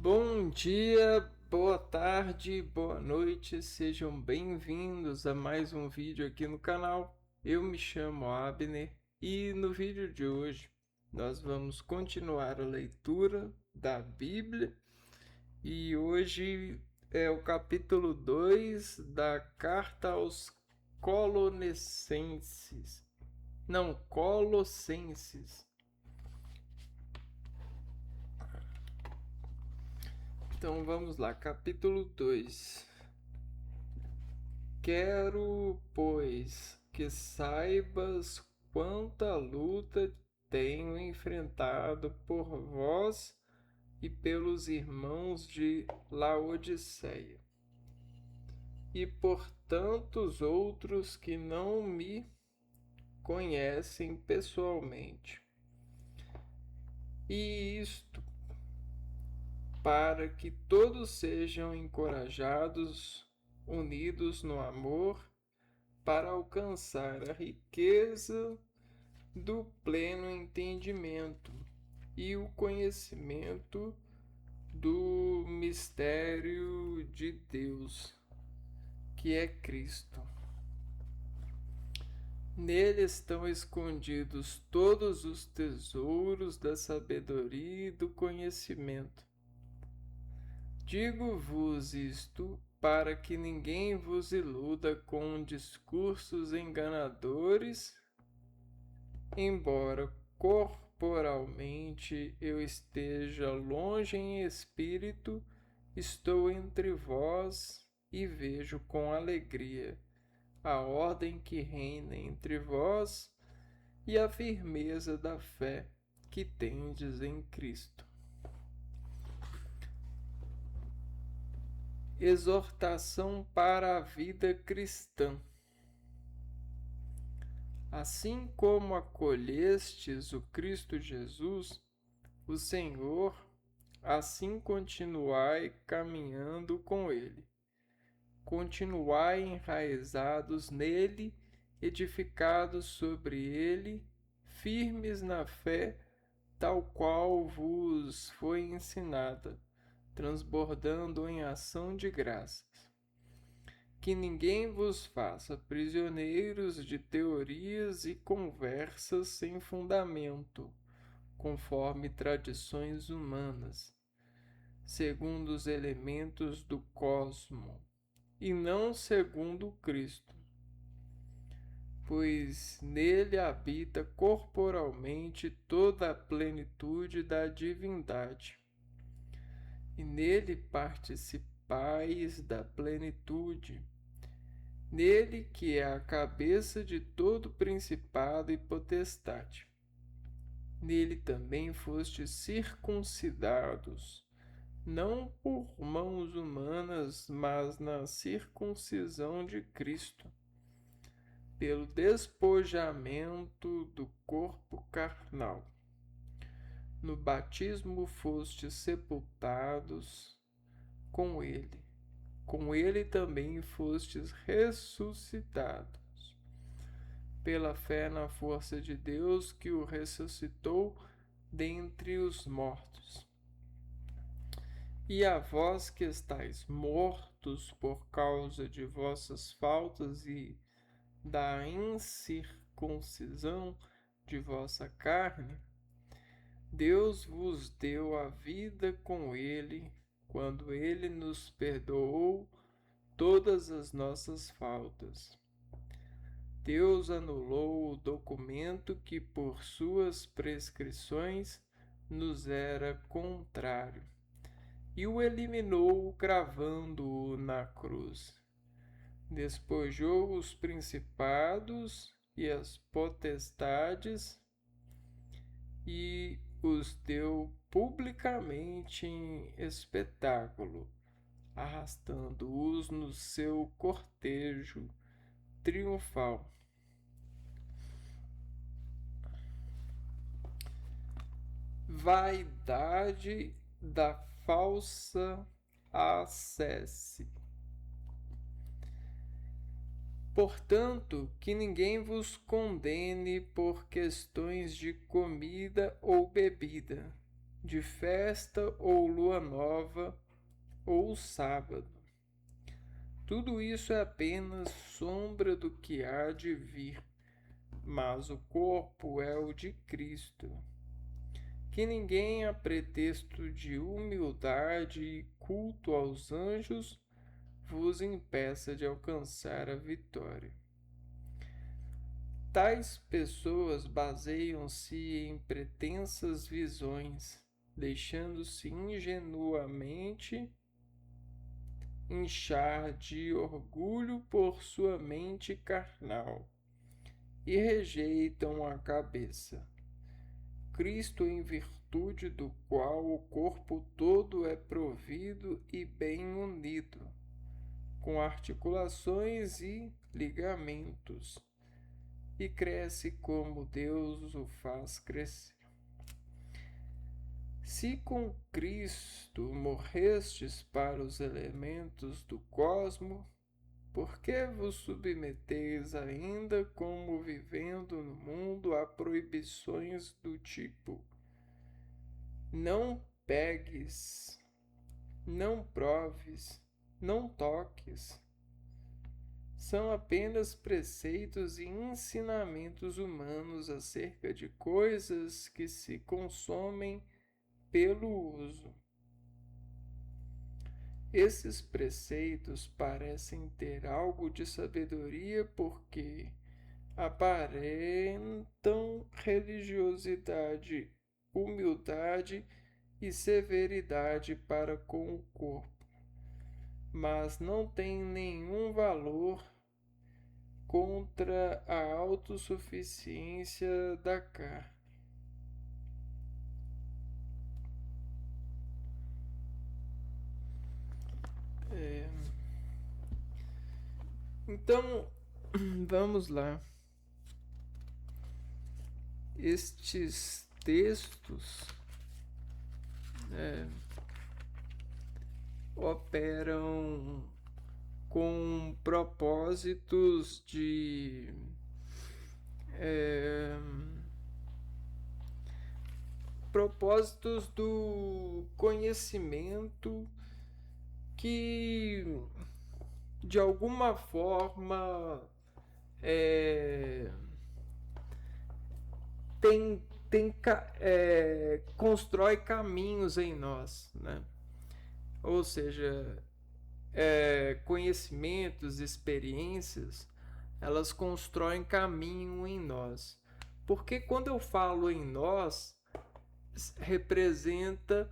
Bom dia, boa tarde, boa noite, sejam bem-vindos a mais um vídeo aqui no canal. Eu me chamo Abner e no vídeo de hoje nós vamos continuar a leitura da Bíblia e hoje é o capítulo 2 da carta aos Colossenses. Então vamos lá, capítulo 2. Quero, pois, que saibas quanta luta tenho enfrentado por vós e pelos irmãos de Laodiceia, e por tantos outros que não me conhecem pessoalmente. E isto para que todos sejam encorajados, unidos no amor, para alcançar a riqueza do pleno entendimento e o conhecimento do mistério de Deus, que é Cristo. Nele estão escondidos todos os tesouros da sabedoria e do conhecimento. Digo-vos isto para que ninguém vos iluda com discursos enganadores. Embora corporalmente eu esteja longe em espírito, estou entre vós e vejo com alegria a ordem que reina entre vós e a firmeza da fé que tendes em Cristo. Exortação para a vida cristã. Assim como acolhestes o Cristo Jesus, o Senhor, assim continuai caminhando com Ele. Continuai enraizados nele, edificados sobre Ele, firmes na fé, tal qual vos foi ensinada, transbordando em ação de graças. Que ninguém vos faça prisioneiros de teorias e conversas sem fundamento, conforme tradições humanas, segundo os elementos do cosmo, e não segundo Cristo, pois nele habita corporalmente toda a plenitude da divindade, e nele participais da plenitude. Nele que é a cabeça de todo principado e potestade. Nele também fostes circuncidados, não por mãos humanas, mas na circuncisão de Cristo, pelo despojamento do corpo carnal. No batismo fostes sepultados com ele. Com ele também fostes ressuscitados, pela fé na força de Deus que o ressuscitou dentre os mortos. E a vós que estáis mortos por causa de vossas faltas e da incircuncisão de vossa carne, Deus vos deu a vida com ele, quando ele nos perdoou todas as nossas faltas. Deus anulou o documento que, por suas prescrições, nos era contrário, e o eliminou, gravando-o na cruz. Despojou os principados e as potestades e os deu publicamente em espetáculo, arrastando-os no seu cortejo triunfal. Vaidade da falsa ascese. Portanto, que ninguém vos condene por questões de comida ou bebida, de festa ou lua nova ou sábado. Tudo isso é apenas sombra do que há de vir, mas o corpo é o de Cristo. Que ninguém, a pretexto de humildade e culto aos anjos, vos impeça de alcançar a vitória. Tais pessoas baseiam-se em pretensas visões, deixando-se ingenuamente inchar de orgulho por sua mente carnal e rejeitam a cabeça, Cristo, em virtude do qual o corpo todo é provido e bem unido, com articulações e ligamentos, e cresce como Deus o faz crescer. Se com Cristo morrestes para os elementos do cosmo, por que vos submeteis ainda, como vivendo no mundo, a proibições do tipo: não pegues, não proves, não toques? São apenas preceitos e ensinamentos humanos acerca de coisas que se consomem pelo uso. Esses preceitos parecem ter algo de sabedoria porque aparentam religiosidade, humildade e severidade para com o corpo, mas não têm nenhum valor contra a autossuficiência da carne. Então, vamos lá. Estes textos operam com propósitos de propósitos do conhecimento que de alguma forma constrói caminhos em nós, né? Ou seja, conhecimentos, experiências, elas constroem caminho em nós. Porque quando eu falo em nós, representa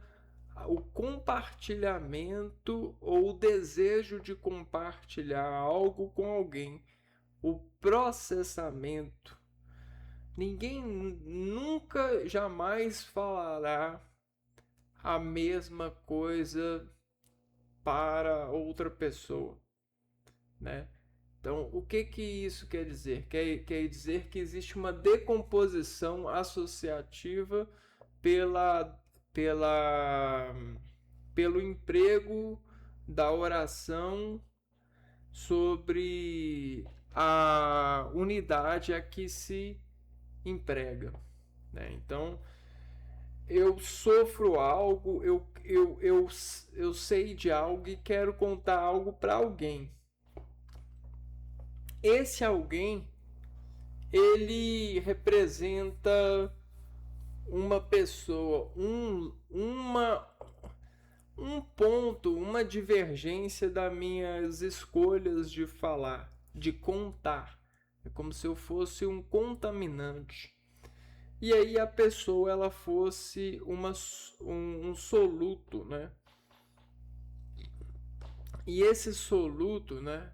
o compartilhamento ou o desejo de compartilhar algo com alguém, o processamento. Ninguém nunca, jamais falará a mesma coisa para outra pessoa, né? Então, o que isso quer dizer? Quer dizer que existe uma decomposição associativa pelo emprego da oração sobre a unidade a que se emprega, né? Então, eu sofro algo, eu sei de algo e quero contar algo para alguém. Esse alguém, ele representa uma pessoa, um ponto, uma divergência das minhas escolhas de falar, de contar. É como se eu fosse um contaminante. E aí a pessoa ela fosse um soluto, né? E esse soluto, né?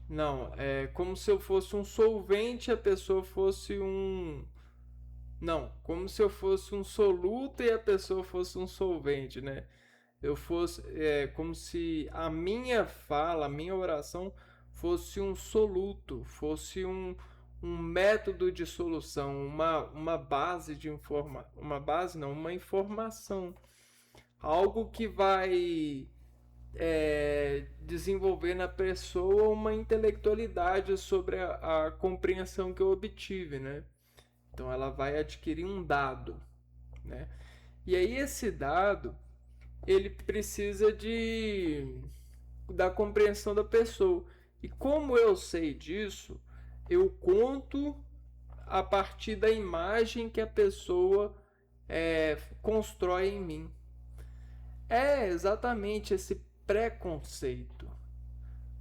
Não, é como se eu fosse um solvente, a pessoa fosse um. Não, como se eu fosse um soluto e a pessoa fosse um solvente, né? Eu fosse. É como se a minha fala, a minha oração fosse um soluto, fosse um método de solução, uma base de informação. Uma base, não, uma informação. Algo que vai desenvolver na pessoa uma intelectualidade sobre a compreensão que eu obtive, né? Então ela vai adquirir um dado, né? E aí esse dado, ele precisa da compreensão da pessoa. E como eu sei disso, eu conto a partir da imagem que a pessoa constrói em mim. É exatamente esse preconceito.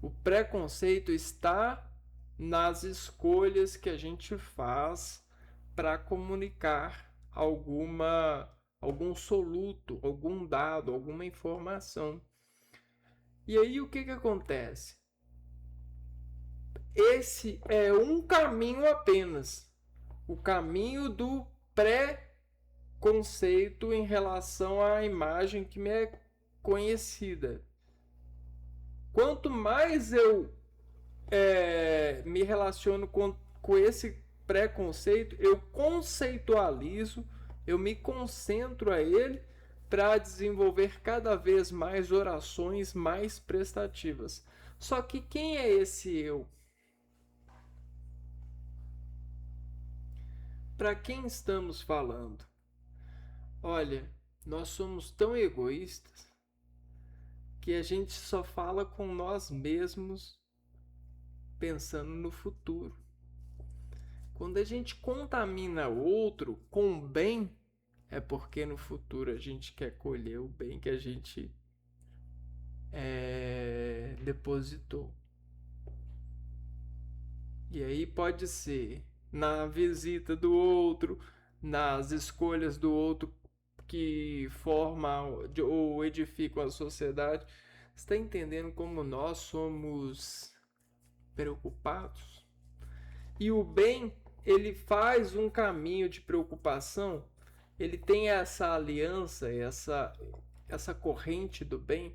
O preconceito está nas escolhas que a gente faz para comunicar algum soluto, algum dado, alguma informação. E aí o que acontece? Esse é um caminho apenas, o caminho do pré-conceito em relação à imagem que me é conhecida. Quanto mais eu me relaciono com esse preconceito, eu conceitualizo, eu me concentro a ele para desenvolver cada vez mais orações mais prestativas. Só que quem é esse eu? Para quem estamos falando? Olha, nós somos tão egoístas que a gente só fala com nós mesmos pensando no futuro. Quando a gente contamina outro com bem, é porque no futuro a gente quer colher o bem que a gente depositou. E aí pode ser na visita do outro, nas escolhas do outro que formam ou edificam a sociedade. Está entendendo como nós somos preocupados? E o bem, ele faz um caminho de preocupação, ele tem essa aliança, essa corrente do bem,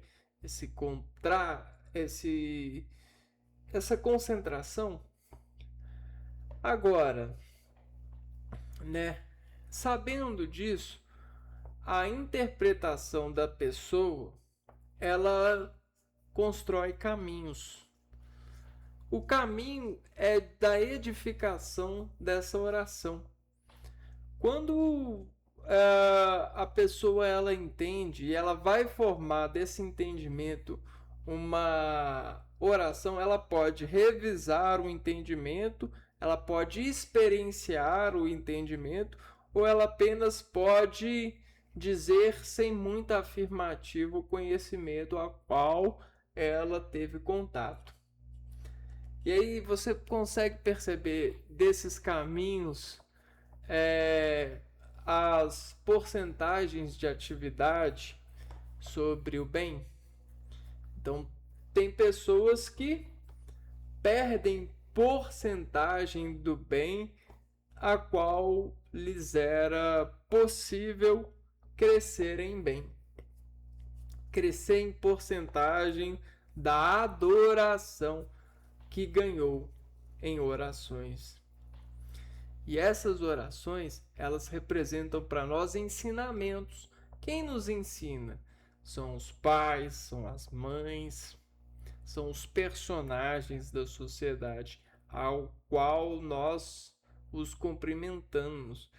essa concentração. Agora, né, sabendo disso, a interpretação da pessoa, ela constrói caminhos. O caminho é da edificação dessa oração. Quando a pessoa ela entende e ela vai formar desse entendimento uma oração, ela pode revisar o entendimento, ela pode experienciar o entendimento, ou ela apenas pode dizer sem muita afirmativa o conhecimento a qual ela teve contato. E aí você consegue perceber desses caminhos as porcentagens de atividade sobre o bem. Então, tem pessoas que perdem porcentagem do bem a qual lhes era possível crescer em bem. Crescer em porcentagem da adoração que ganhou em orações. E essas orações, elas representam para nós ensinamentos. Quem nos ensina? São os pais, são as mães, são os personagens da sociedade ao qual nós os cumprimentamos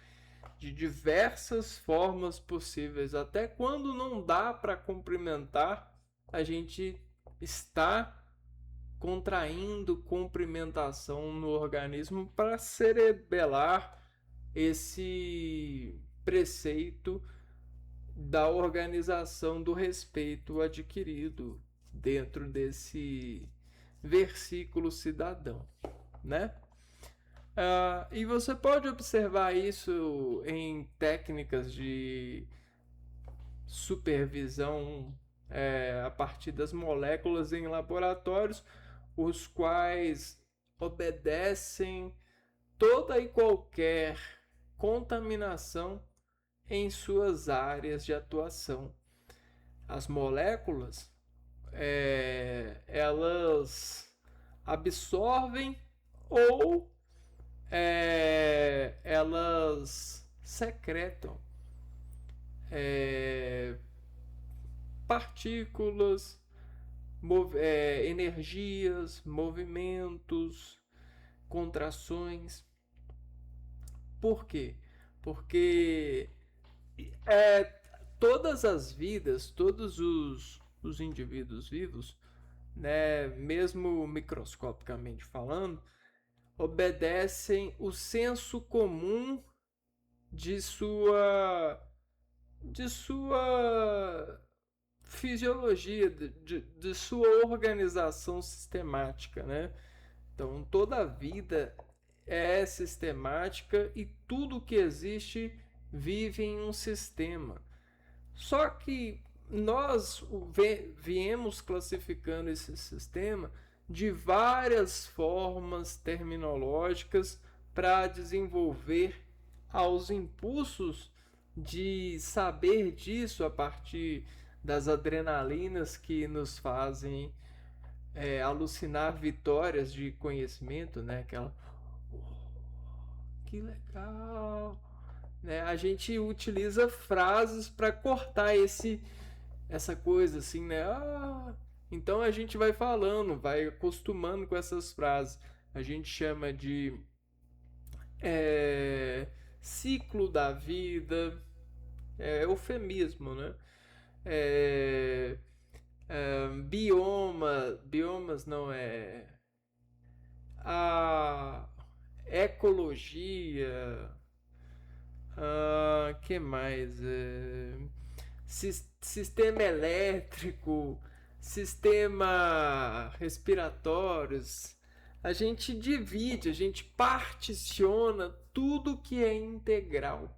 de diversas formas possíveis. Até quando não dá para cumprimentar, a gente está contraindo cumprimentação no organismo para cerebelar esse preceito da organização do respeito adquirido dentro desse versículo cidadão, né? E você pode observar isso em técnicas de supervisão a partir das moléculas em laboratórios, os quais obedecem toda e qualquer contaminação em suas áreas de atuação. As moléculas, elas absorvem ou elas secretam partículas, energias, movimentos, contrações. Por quê? Porque todas as vidas, todos os indivíduos vivos, né, mesmo microscopicamente falando, obedecem o senso comum de sua fisiologia, de sua organização sistemática, né? Então, toda a vida é sistemática e tudo que existe vive em um sistema. Só que nós viemos classificando esse sistema de várias formas terminológicas para desenvolver aos impulsos de saber disso a partir das adrenalinas que nos fazem alucinar vitórias de conhecimento, né? Aquela, que legal, né? A gente utiliza frases para cortar essa coisa assim, né? Então a gente vai falando, vai acostumando com essas frases. A gente chama de ciclo da vida, eufemismo, né? Biomas não é a ecologia, que mais? Sistema elétrico, sistema respiratórios. A gente divide, a gente particiona tudo que é integral.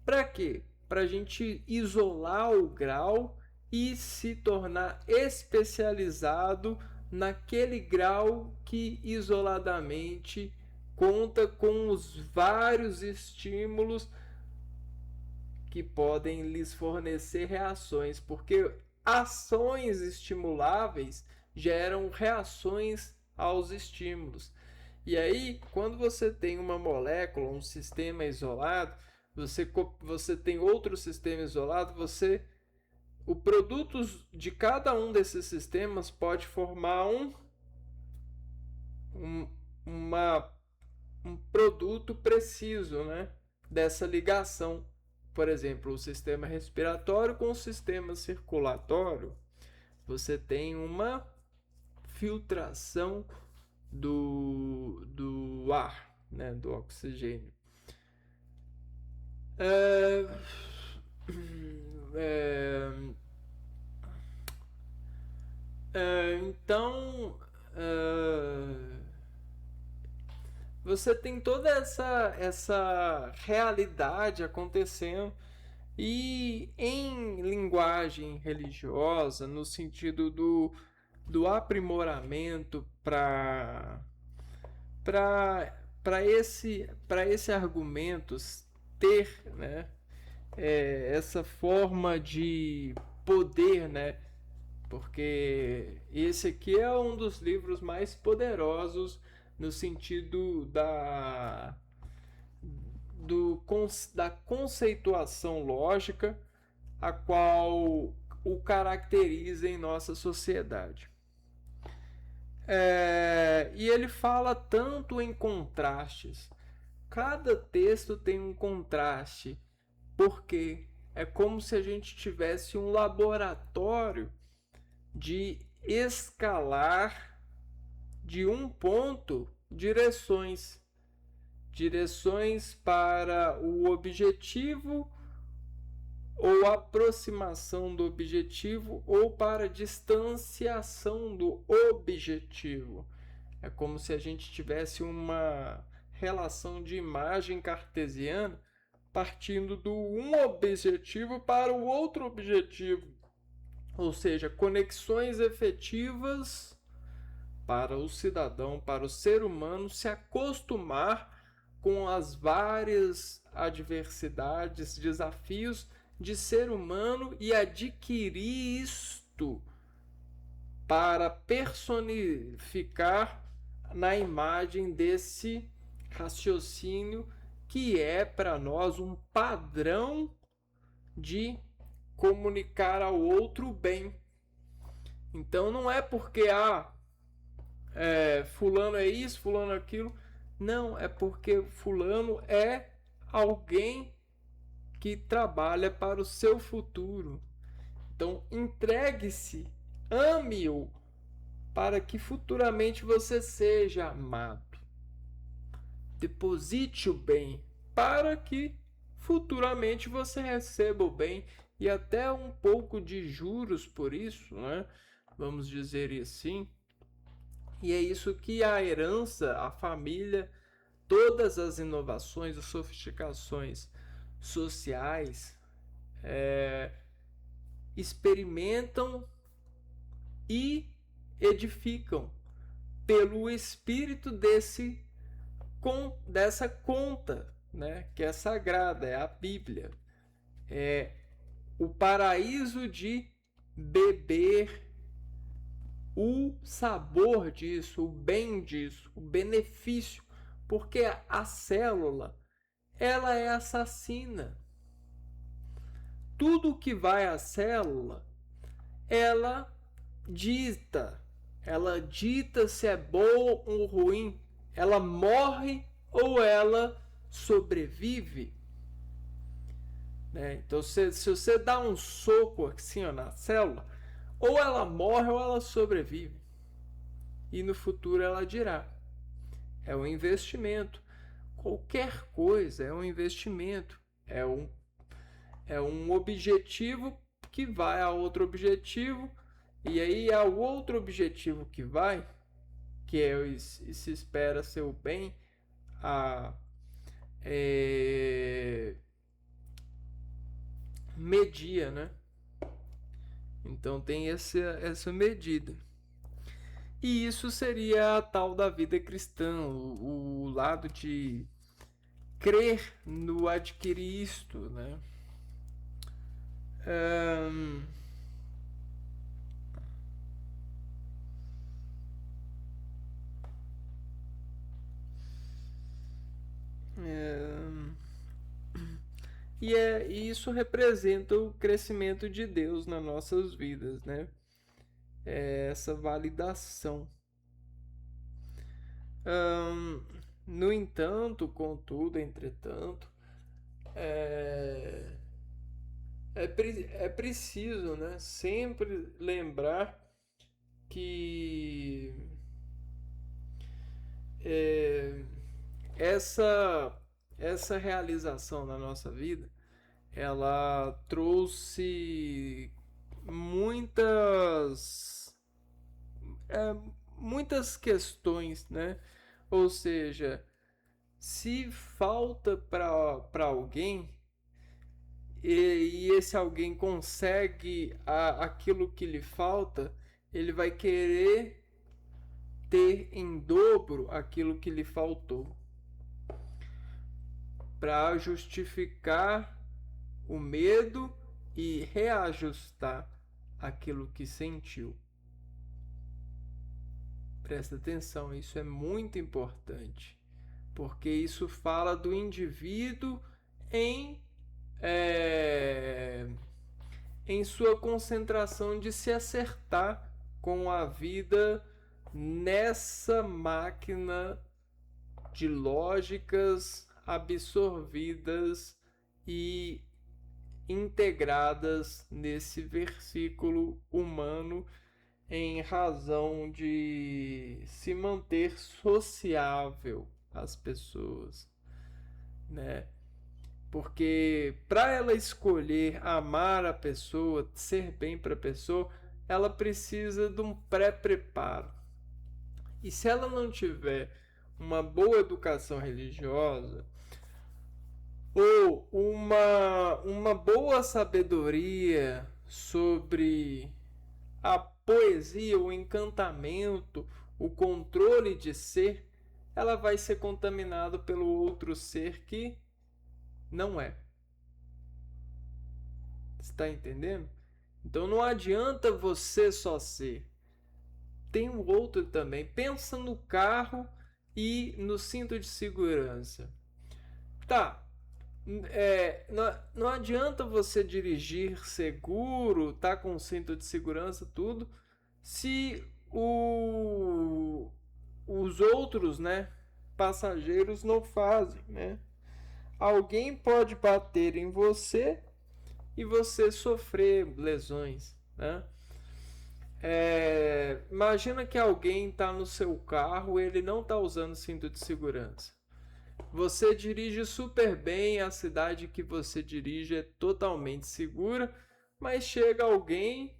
Para quê? Para a gente isolar o grau e se tornar especializado naquele grau que isoladamente conta com os vários estímulos que podem lhes fornecer reações, porque ações estimuláveis geram reações aos estímulos. E aí, quando você tem uma molécula, um sistema isolado, você tem outro sistema isolado, o produto de cada um desses sistemas pode formar um produto preciso, né, dessa ligação. Por exemplo, o sistema respiratório com o sistema circulatório, você tem uma filtração do ar, né, do oxigênio. Então, você tem toda essa realidade acontecendo, e em linguagem religiosa, no sentido do aprimoramento para esse argumento ter, né, essa forma de poder, né? Porque esse aqui é um dos livros mais poderosos no sentido da conceituação lógica, a qual o caracteriza em nossa sociedade. E ele fala tanto em contrastes. Cada texto tem um contraste, porque é como se a gente tivesse um laboratório de escalar de um ponto direções para o objetivo ou aproximação do objetivo ou para distanciação do objetivo. É como se a gente tivesse uma relação de imagem cartesiana partindo do um objetivo para o outro objetivo, ou seja, conexões efetivas para o cidadão, para o ser humano se acostumar com as várias adversidades, desafios de ser humano e adquirir isto para personificar na imagem desse raciocínio que é para nós um padrão de comunicar ao outro bem. Então não é porque fulano é isso, fulano é aquilo. Não, é porque fulano é alguém que trabalha para o seu futuro. Então, entregue-se, ame-o, para que futuramente você seja amado. Deposite o bem, para que futuramente você receba o bem e até um pouco de juros por isso, né? Vamos dizer assim. E é isso que a herança, a família, todas as inovações, as sofisticações sociais experimentam e edificam pelo espírito dessa conta, né, que é sagrada, é a Bíblia. É o paraíso de beber o sabor disso, o bem disso, o benefício, porque a célula, ela é assassina. Tudo que vai à célula, ela dita, ela dita se é bom ou ruim, ela morre ou ela sobrevive. Né? Então, se você dá um soco assim, ó, na célula, ou ela morre ou ela sobrevive. E no futuro ela dirá. É um investimento. Qualquer coisa é um investimento. É um objetivo que vai a outro objetivo. E aí é o outro objetivo que vai, que é se espera ser o bem, media, né? Então tem essa medida. E isso seria a tal da vida cristã, o lado de crer no adquirir isto, né? E isso representa o crescimento de Deus nas nossas vidas, né? É essa validação. No entanto, contudo, entretanto, é preciso, né, sempre lembrar que essa realização na nossa vida, ela trouxe muitas muitas questões, né? Ou seja, se falta para alguém e esse alguém consegue aquilo que lhe falta, ele vai querer ter em dobro aquilo que lhe faltou, para justificar o medo e reajustar aquilo que sentiu. Presta atenção, isso é muito importante, porque isso fala do indivíduo em sua concentração de se acertar com a vida nessa máquina de lógicas absorvidas e integradas nesse versículo humano em razão de se manter sociável às pessoas, né? Porque para ela escolher amar a pessoa, ser bem para a pessoa, ela precisa de um pré-preparo. E se ela não tiver uma boa educação religiosa ou uma boa sabedoria sobre a poesia, o encantamento, o controle de ser, ela vai ser contaminada pelo outro ser que não é. Está entendendo? Então não adianta você só ser. Tem o outro também. Pensa no carro e no cinto de segurança. Tá. Não adianta você dirigir seguro, tá com cinto de segurança, tudo, se os outros, né, passageiros não fazem, né? alguém pode bater em você e você sofrer lesões, né? Imagina que alguém está no seu carro e ele não está usando cinto de segurança. Você dirige super bem, a cidade que você dirige é totalmente segura, mas chega alguém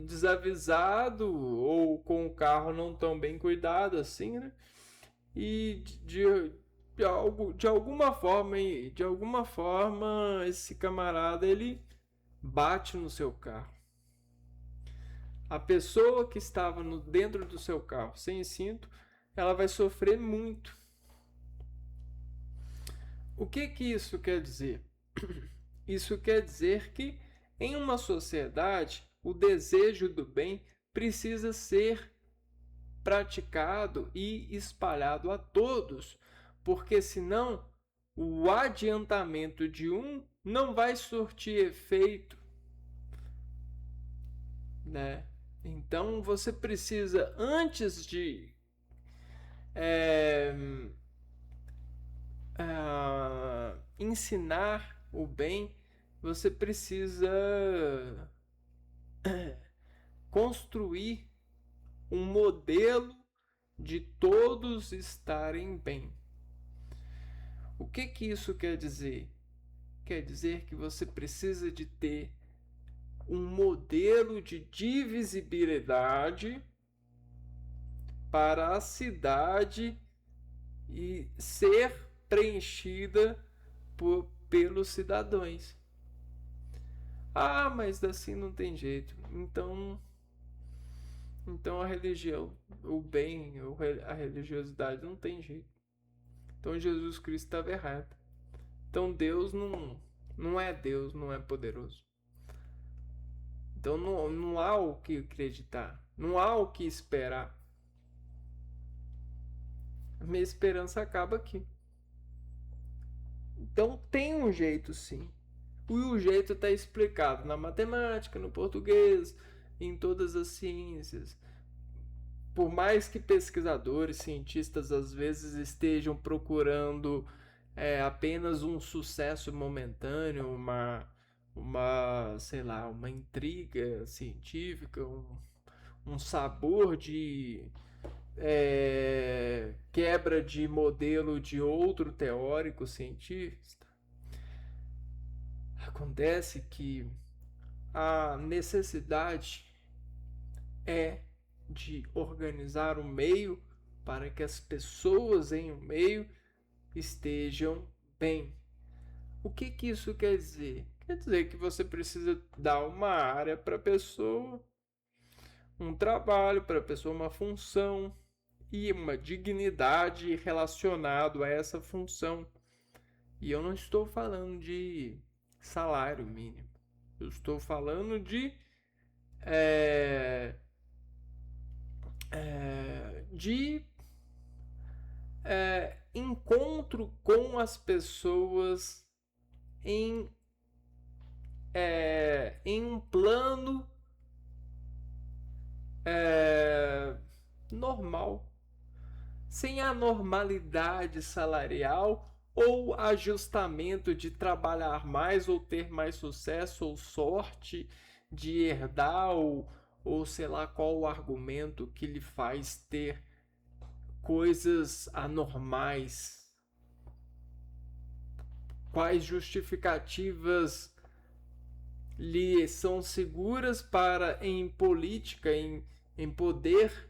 desavisado ou com o carro não tão bem cuidado assim, né? E de alguma forma esse camarada ele bate no seu carro. A pessoa que estava dentro do seu carro sem cinto, ela vai sofrer muito. O que isso quer dizer? Isso quer dizer que em uma sociedade o desejo do bem precisa ser praticado e espalhado a todos, porque senão o adiantamento de um não vai surtir efeito, né? Então você precisa, antes de ensinar o bem, você precisa construir um modelo de todos estarem bem. O que isso quer dizer? Quer dizer que você precisa de ter um modelo de divisibilidade para a cidade e ser preenchida pelos cidadãos. Ah, mas assim não tem jeito. Então a religião, o bem, a religiosidade não tem jeito. Então Jesus Cristo estava errado. Então Deus não é Deus, não é poderoso. Então não há o que acreditar, não há o que esperar. A minha esperança acaba aqui. Então tem um jeito sim. E o jeito está explicado na matemática, no português, em todas as ciências. Por mais que pesquisadores, cientistas às vezes estejam procurando apenas um sucesso momentâneo, sei lá, uma intriga científica, um sabor de quebra de modelo de outro teórico cientista. Acontece que a necessidade é de organizar o meio para que as pessoas em um meio estejam bem. O que isso quer dizer? Quer dizer que você precisa dar uma área para a pessoa, um trabalho para a pessoa, uma função e uma dignidade relacionado a essa função. E eu não estou falando de salário mínimo. Eu estou falando de encontro com as pessoas em um plano normal, sem anormalidade salarial ou ajustamento de trabalhar mais ou ter mais sucesso ou sorte de herdar ou sei lá qual o argumento que lhe faz ter coisas anormais. Quais justificativas lhe são seguras para, em política, em poder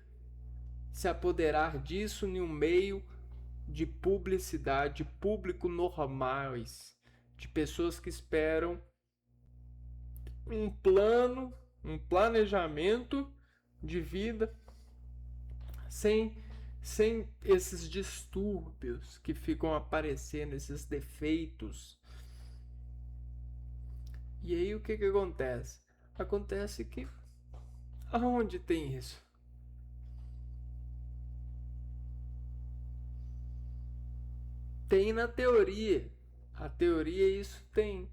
se apoderar disso em um meio de publicidade, público normais, de pessoas que esperam um plano, um planejamento de vida sem esses distúrbios que ficam aparecendo, esses defeitos. E aí o que acontece? Acontece que aonde tem isso? Tem na teoria. A teoria isso tem,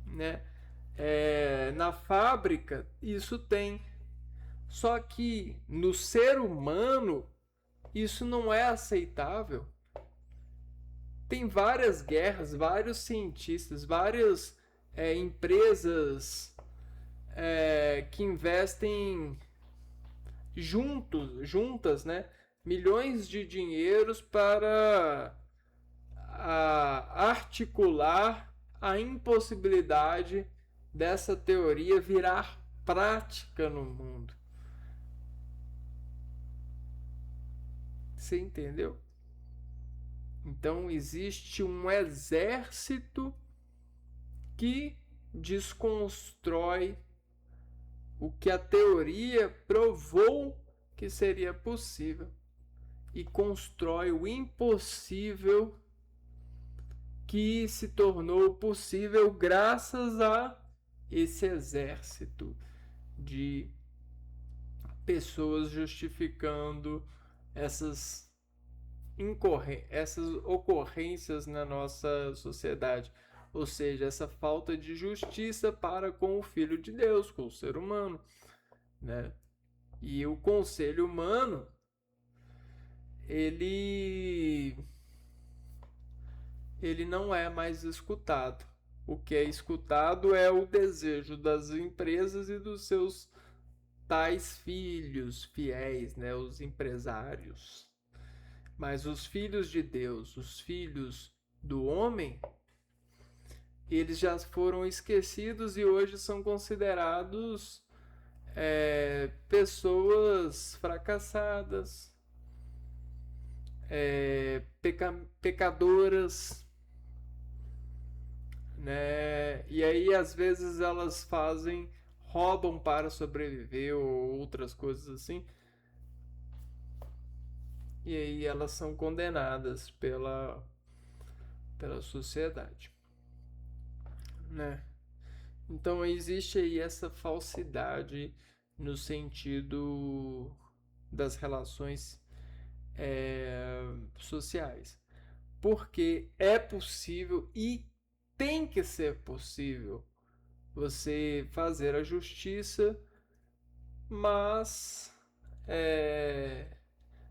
né? Na fábrica isso tem. Só que no ser humano isso não é aceitável. tem várias guerras, vários cientistas, várias empresas que investem juntas, né, milhões de dinheiros para articular a impossibilidade dessa teoria virar prática no mundo. Você entendeu? Então existe um exército que desconstrói o que a teoria provou que seria possível e constrói o impossível que se tornou possível graças a esse exército de pessoas justificando essas ocorrências na nossa sociedade, ou seja, essa falta de justiça para com o Filho de Deus, com o ser humano, né? E o conselho humano, ele não é mais escutado. O que é escutado é o desejo das empresas e dos seus tais filhos fiéis, né, os empresários. Mas os filhos de Deus, os filhos do homem, eles já foram esquecidos e hoje são considerados pessoas fracassadas, pecadoras, né? E aí às vezes elas roubam para sobreviver ou outras coisas assim. E aí elas são condenadas pela sociedade, né? Então existe aí essa falsidade no sentido das relações sociais, porque é possível e tem que ser possível você fazer a justiça, mas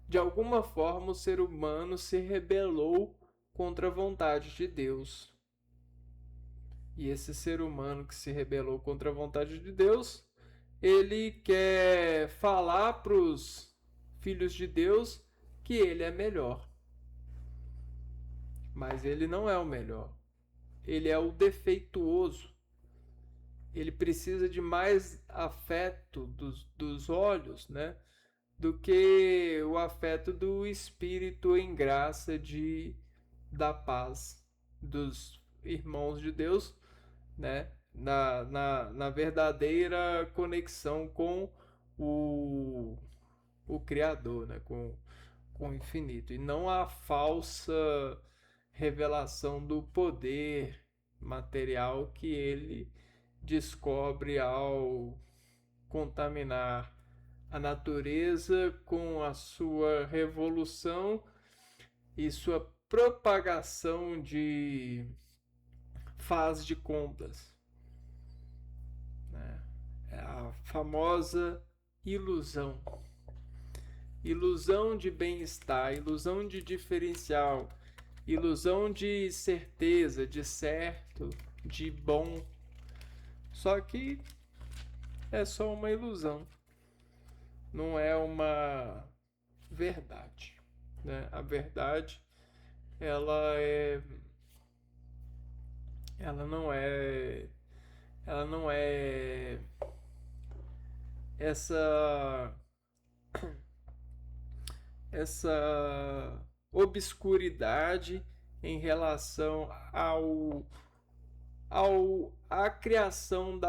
de alguma forma o ser humano se rebelou contra a vontade de Deus. E esse ser humano que se rebelou contra a vontade de Deus, ele quer falar para os filhos de Deus que ele é melhor. Mas ele não é o melhor. Ele é o defeituoso. Ele precisa de mais afeto dos olhos, né, do que o afeto do Espírito em graça da paz dos irmãos de Deus, né, na verdadeira conexão com o Criador, né, com o infinito, e não a falsa revelação do poder material que ele descobre ao contaminar a natureza com a sua revolução e sua propagação de faz de contas, né? É a famosa ilusão. Ilusão de bem-estar, ilusão de diferencial, ilusão de certeza, de certo, de bom. Só que é só uma ilusão, não é uma verdade, né? A verdade, ela não é essa obscuridade em relação à criação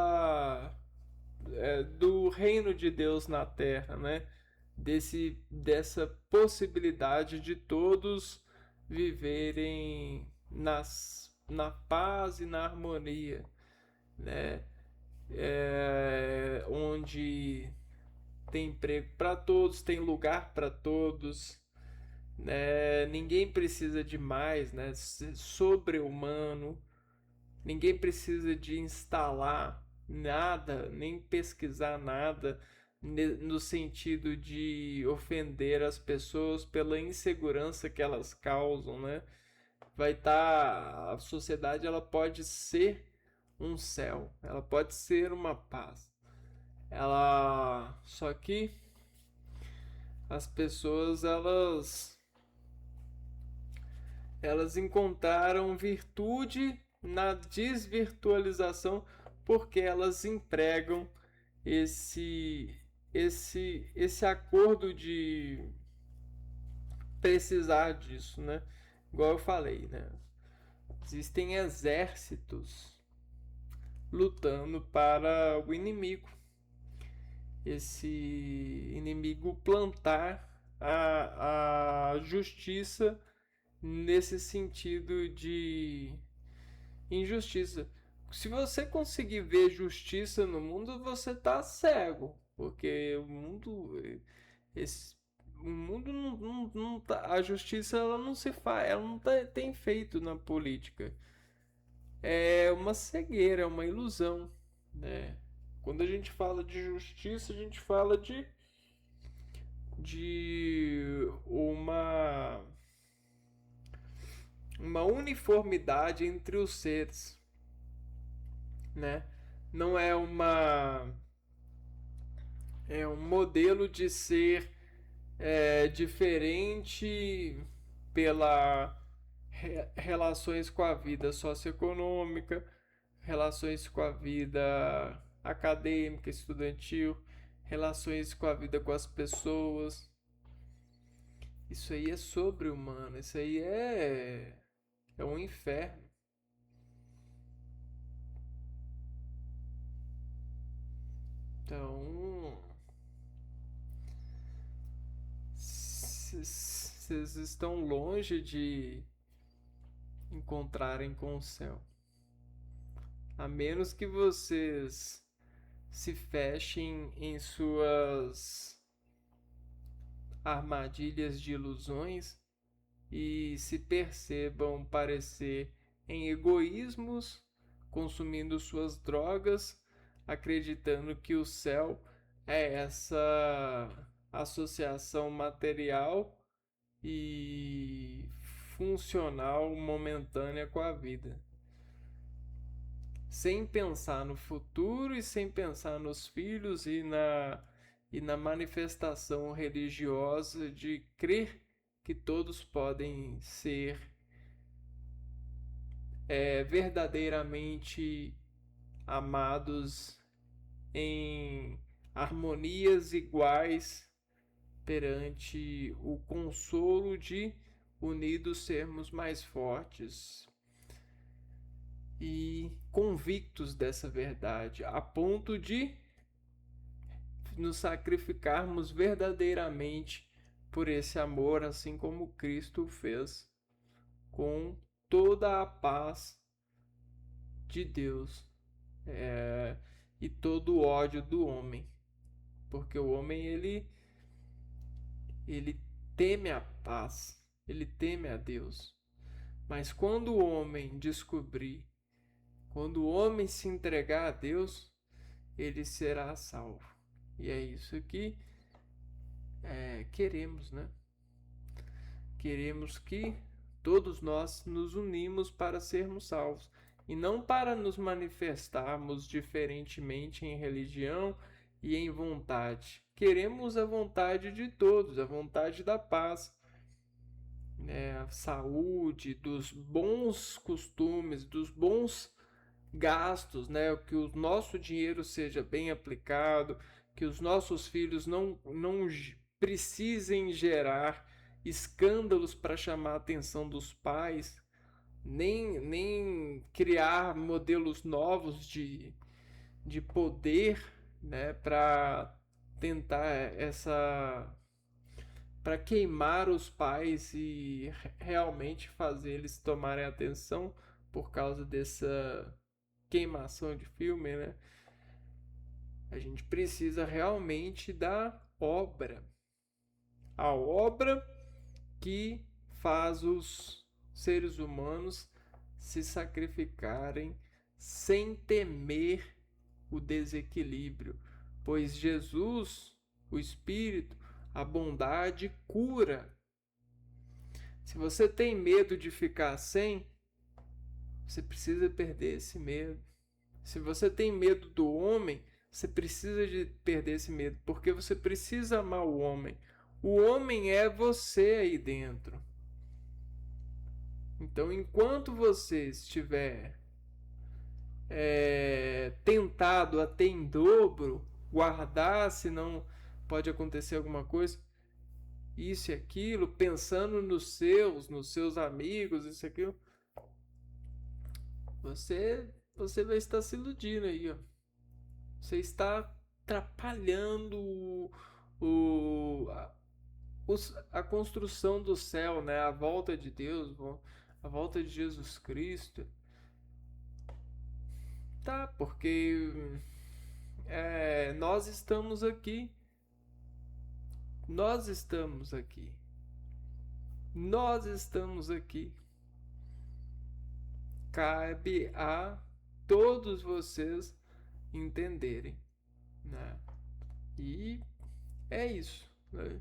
do reino de Deus na terra, né? Dessa possibilidade de todos viverem na paz e na harmonia, né? Onde tem emprego para todos, tem lugar para todos, né? Ninguém precisa de mais, né? Sobre-humano. Ninguém precisa de instalar nada, nem pesquisar nada no sentido de ofender as pessoas pela insegurança que elas causam, né? vai estar, a sociedade ela pode ser um céu, ela pode ser uma paz. Só que as pessoas elas encontraram virtude na desvirtualização porque elas empregam esse esse acordo de precisar disso, né? Igual eu falei, né? Existem exércitos lutando para o inimigo. Esse inimigo plantar a justiça nesse sentido de injustiça. Se você conseguir ver justiça no mundo, você tá cego, porque esse, o mundo não tá, a justiça ela não se faz, ela não tem feito na política. É uma cegueira, é uma ilusão, né? Quando a gente fala de justiça, a gente fala de uma uniformidade entre os seres, né? Não é um modelo de ser diferente pela relações com a vida socioeconômica, relações com a vida acadêmica, estudantil, relações com a vida com as pessoas. Isso aí é sobre-humano, isso aí é um inferno. Então, vocês estão longe de encontrarem com o céu. A menos que vocês se fechem em suas armadilhas de ilusões e se percebam parecer em egoísmos, consumindo suas drogas, acreditando que o céu é essa associação material e funcional momentânea com a vida. Sem pensar no futuro e sem pensar nos filhos e na manifestação religiosa de crer que todos podem ser verdadeiramente amados em harmonias iguais perante o consolo de unidos sermos mais fortes e convictos dessa verdade, a ponto de nos sacrificarmos verdadeiramente por esse amor, assim como Cristo fez, com toda a paz de Deus e todo o ódio do homem, porque o homem ele teme a paz, ele teme a Deus. Mas quando o homem descobrir, quando o homem se entregar a Deus, ele será salvo. E é isso que queremos, né? Queremos que todos nós nos unimos para sermos salvos e não para nos manifestarmos diferentemente em religião e em vontade. Queremos a vontade de todos, a vontade da paz, né? A saúde, dos bons costumes, dos bons gastos, né? Que o nosso dinheiro seja bem aplicado, que os nossos filhos não precisem gerar escândalos para chamar a atenção dos pais, nem criar modelos novos de poder, né? Para tentar para queimar os pais e realmente fazer eles tomarem atenção por causa dessa queimação de filme, né? A gente precisa realmente da obra. A obra que faz os seres humanos se sacrificarem sem temer o desequilíbrio, pois Jesus, o Espírito, a bondade cura. Se você tem medo de ficar sem, você precisa perder esse medo. Se você tem medo do homem, você precisa de perder esse medo, porque você precisa amar o homem. O homem é você aí dentro. Então, enquanto você estiver tentado a ter em dobro, guardar, senão pode acontecer alguma coisa, isso e aquilo, pensando nos seus amigos, isso e aquilo, você vai estar se iludindo aí, ó. Você está atrapalhando o, a, a construção do céu, né? A volta de Deus, a volta de Jesus Cristo. Tá, porque nós estamos aqui. Nós estamos aqui. Nós estamos aqui. Cabe a todos vocês entenderem, né? E é isso, né?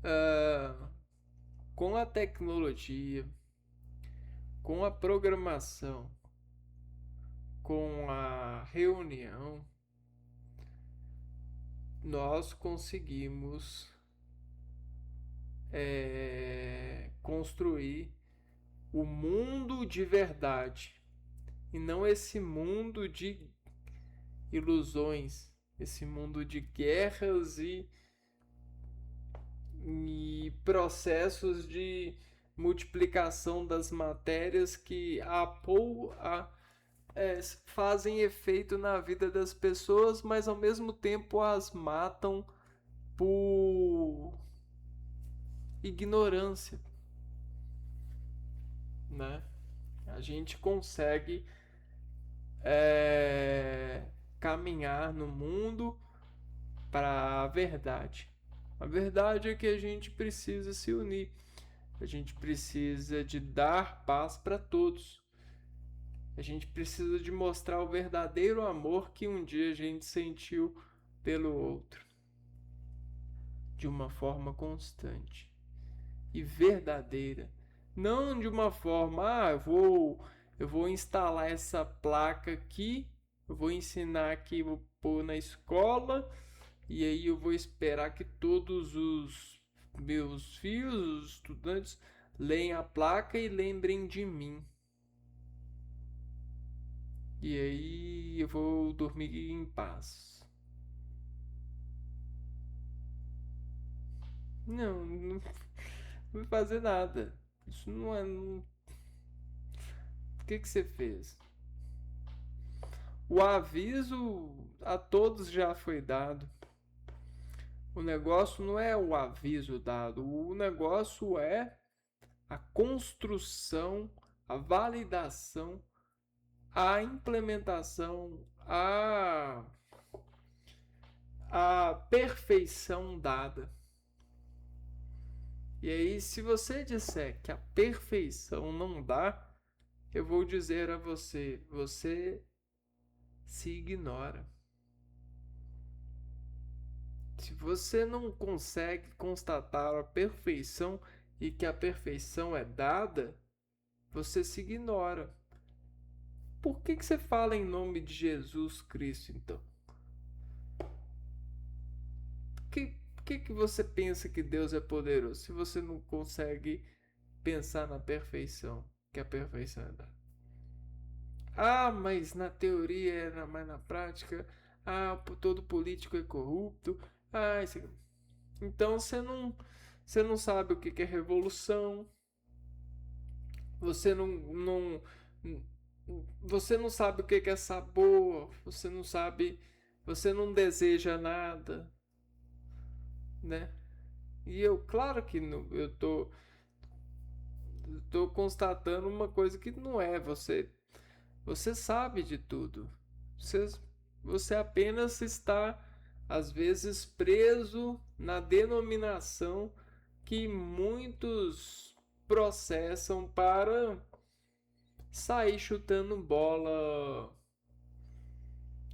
Ah, com a tecnologia, com a programação, com a reunião, nós conseguimos construir o mundo de verdade e não esse mundo de ilusões, esse mundo de guerras e processos de multiplicação das matérias que fazem efeito na vida das pessoas, mas ao mesmo tempo as matam por ignorância, né? A gente consegue caminhar no mundo para a verdade. A verdade é que a gente precisa se unir. A gente precisa de dar paz para todos. A gente precisa de mostrar o verdadeiro amor que um dia a gente sentiu pelo outro, de uma forma constante e verdadeira, não de uma forma, eu vou instalar essa placa aqui, eu vou ensinar aqui, vou pôr na escola e aí eu vou esperar que todos os meus filhos, os estudantes, leiam a placa e lembrem de mim. E aí eu vou dormir em paz. Não vai fazer nada. Isso não é. O que você fez? O aviso a todos já foi dado. O negócio não é o aviso dado. O negócio é a construção, a validação, a implementação, a perfeição dada. E aí, se você disser que a perfeição não dá, eu vou dizer a você: você se ignora. Se você não consegue constatar a perfeição e que a perfeição é dada, você se ignora. Por que você fala em nome de Jesus Cristo, então? Por que você pensa que Deus é poderoso se você não consegue pensar na perfeição, que a perfeição é dada? Ah, mas na teoria é, mas na prática, todo político é corrupto. Isso aqui. Então você não sabe o que é revolução. Você você não sabe o que é sabor. Você não sabe, você não deseja nada, né? E eu, claro que não, tô constatando uma coisa que não é. Você sabe de tudo. Você, você apenas está, às vezes, preso na denominação que muitos processam para sair chutando bola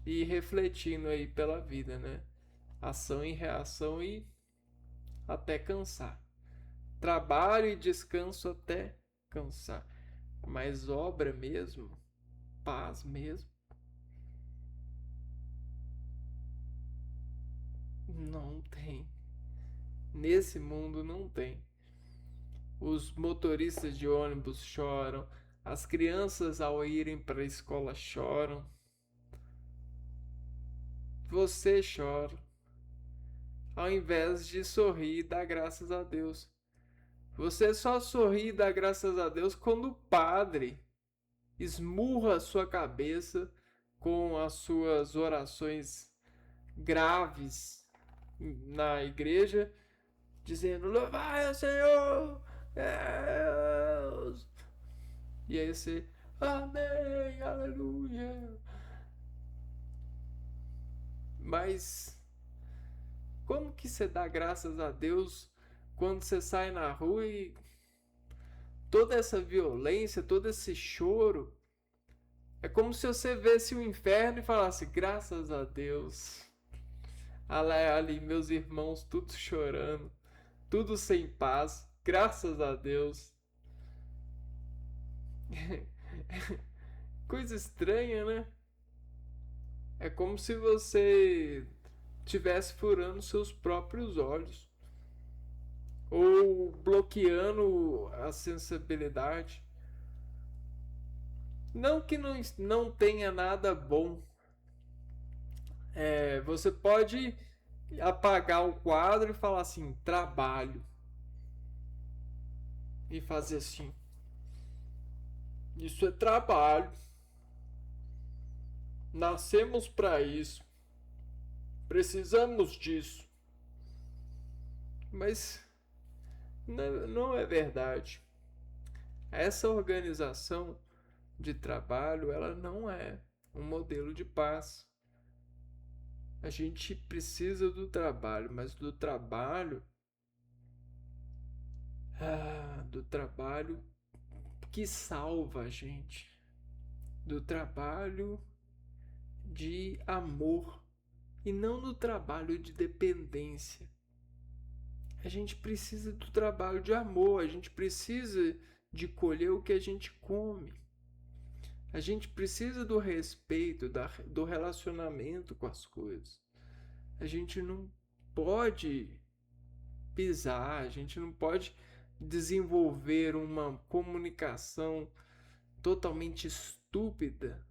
e refletindo aí pela vida, né? Ação e reação e até cansar. trabalho e descanso até cansar. Mas obra mesmo, paz mesmo, não tem. Nesse mundo não tem. Os motoristas de ônibus choram, as crianças ao irem para a escola choram, você chora, ao invés de sorrir e dar graças a Deus. Você só sorri e dá graças a Deus quando o padre esmurra a sua cabeça com as suas orações graves na igreja, dizendo: louvai ao Senhor, Deus. E aí você: amém, aleluia. Mas como que você dá graças a Deus quando você sai na rua e toda essa violência, todo esse choro? É como se você visse o inferno e falasse: graças a Deus. Ali, meus irmãos, tudo chorando, tudo sem paz, graças a Deus. Coisa estranha, né? É como se você estivesse furando seus próprios olhos ou bloqueando a sensibilidade. Não que não tenha nada bom. Você pode apagar o quadro e falar assim: trabalho. E fazer assim: isso é trabalho. Nascemos para isso. Precisamos disso. Mas não é verdade. Essa organização de trabalho, ela não é um modelo de paz. A gente precisa do trabalho, mas do trabalho que salva a gente, do trabalho de amor e não do trabalho de dependência. A gente precisa do trabalho de amor, a gente precisa de colher o que a gente come. A gente precisa do respeito, do relacionamento com as coisas. A gente não pode pisar, a gente não pode desenvolver uma comunicação totalmente estúpida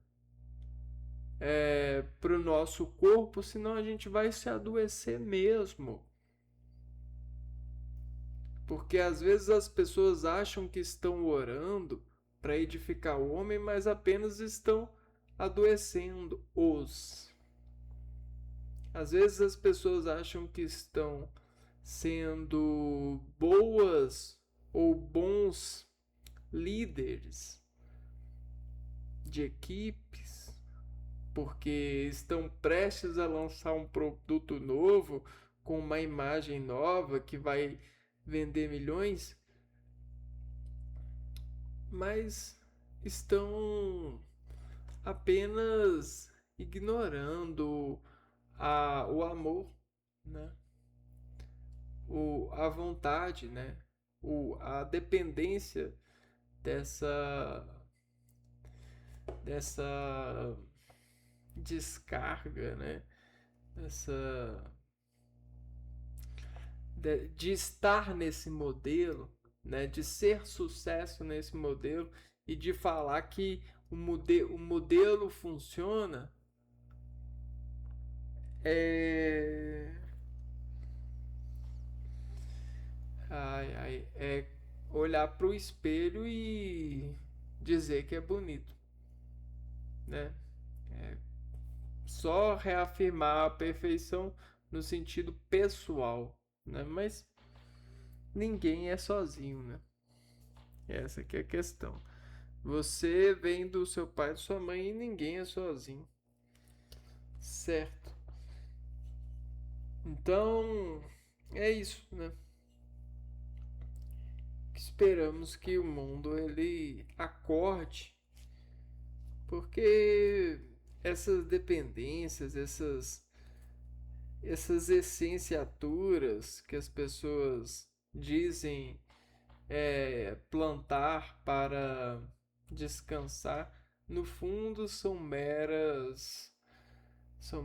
para o nosso corpo, senão a gente vai se adoecer mesmo. Porque às vezes as pessoas acham que estão orando para edificar o homem, mas apenas estão adoecendo-os. Às vezes as pessoas acham que estão sendo boas ou bons líderes de equipes, porque estão prestes a lançar um produto novo com uma imagem nova que vai vender milhões, mas estão apenas ignorando o amor, né? A vontade, né? A dependência dessa descarga, né? De estar nesse modelo, né? De ser sucesso nesse modelo e de falar que o modelo funciona é olhar para o espelho e dizer que é bonito, né? É só reafirmar a perfeição no sentido pessoal, né? Mas ninguém é sozinho, né? Essa que é a questão. Você vem do seu pai e da sua mãe e ninguém é sozinho, certo? Então é isso, né? Esperamos que o mundo ele acorde, porque essas dependências, essas essenciaturas que as pessoas dizem plantar para descansar, no fundo são meras são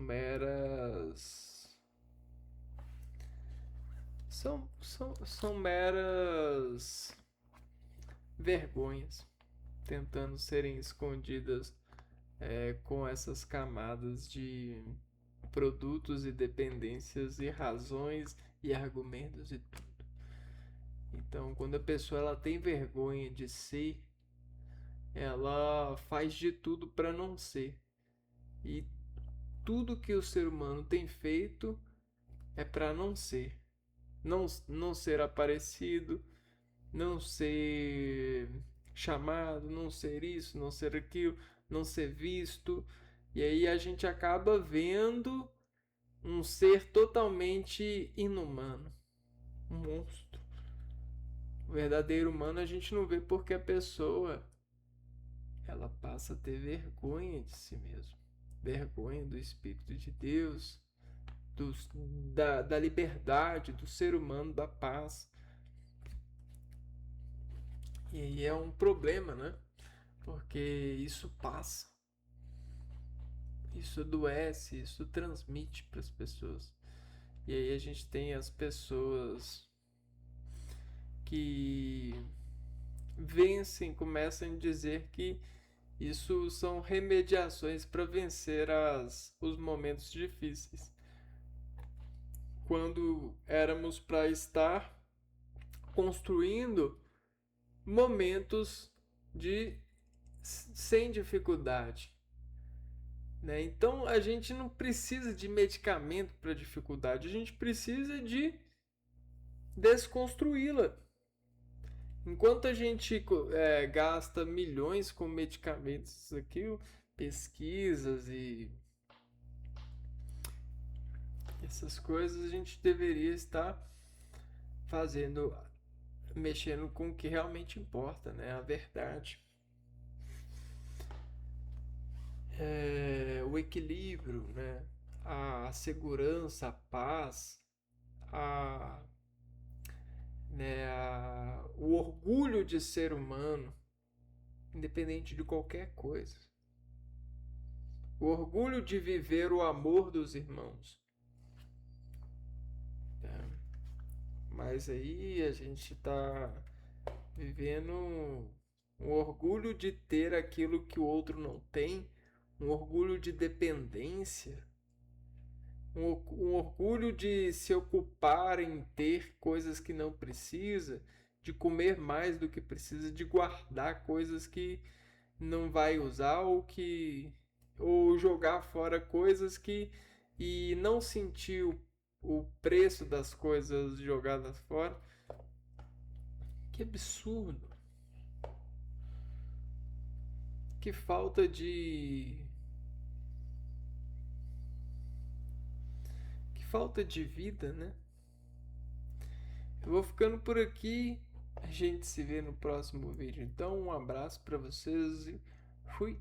meras vergonhas tentando serem escondidas com essas camadas de produtos e dependências e razões e argumentos e tudo. Então, quando a pessoa ela tem vergonha de ser, ela faz de tudo para não ser. E tudo que o ser humano tem feito é para não ser. Não ser aparecido, não ser chamado, não ser isso, não ser aquilo, não ser visto. E aí a gente acaba vendo um ser totalmente inumano, um monstro. O verdadeiro humano a gente não vê porque a pessoa ela passa a ter vergonha de si mesma, vergonha do Espírito de Deus, da liberdade, do ser humano, da paz. E aí é um problema, né? Porque isso passa, isso adoece, isso transmite para as pessoas. E aí a gente tem as pessoas que vencem, começam a dizer que isso são remediações para vencer os momentos difíceis. Quando éramos para estar construindo momentos sem dificuldade. Né? Então a gente não precisa de medicamento para dificuldade, a gente precisa de desconstruí-la. Enquanto a gente gasta milhões com medicamentos aqui, pesquisas e essas coisas, a gente deveria estar fazendo, mexendo com o que realmente importa, né? A verdade. O equilíbrio, né? A segurança, a paz, a, o orgulho de ser humano, independente de qualquer coisa. O orgulho de viver o amor dos irmãos. Mas aí a gente está vivendo um orgulho de ter aquilo que o outro não tem, um orgulho de dependência, um orgulho de se ocupar em ter coisas que não precisa, de comer mais do que precisa, de guardar coisas que não vai usar ou jogar fora coisas que e não sentir o preço das coisas jogadas fora. Que absurdo. Que falta de vida, né? Eu vou ficando por aqui. A gente se vê no próximo vídeo. Então, um abraço para vocês e fui.